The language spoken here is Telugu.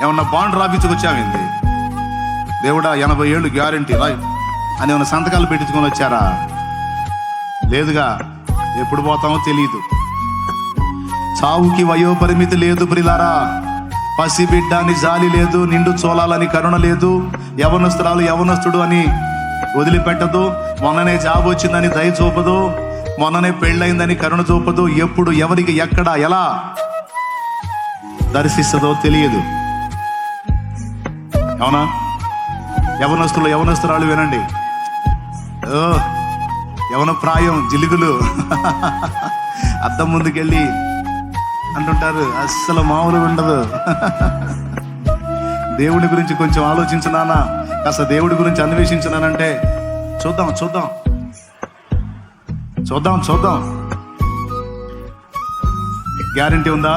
ఏమన్నా బాండ్ రాపించుకొచ్చావింది? దేవుడా 80 ఏళ్ళు గ్యారంటీ రాయ్ అని ఏమన్నా సంతకాలు పెట్టించుకొని వచ్చారా? లేదుగా. ఎప్పుడు పోతామో తెలియదు. చావుకి వయోపరిమితి లేదు ప్రియులారా. పసిబిడ్డ అని జాలి లేదు, నిండు చోళాలని కరుణ లేదు, యవనస్తురాలు యవనస్తుడు అని వదిలిపెట్టదు, మొన్ననే జాబ్ వచ్చిందని దయ చూపదు, మొన్ననే పెళ్ళయిందని కరుణ చూపదు. ఎప్పుడు ఎవరికి ఎక్కడ ఎలా దర్శిస్తుందో తెలియదు. అవునా? యవనస్తులు యవనస్తురాలు వినండి. యవన ప్రాయం జిలుగులు అద్దం ముందుకెళ్ళి అంటుంటారు, అస్సలు మామూలుగా ఉండదు. దేవుడి గురించి కొంచెం ఆలోచించున్నానా, కాస్త దేవుడి గురించి అన్వేషించున్నానంటే చూద్దాం చూద్దాం చూద్దాం చూద్దాం. గ్యారంటీ ఉందా?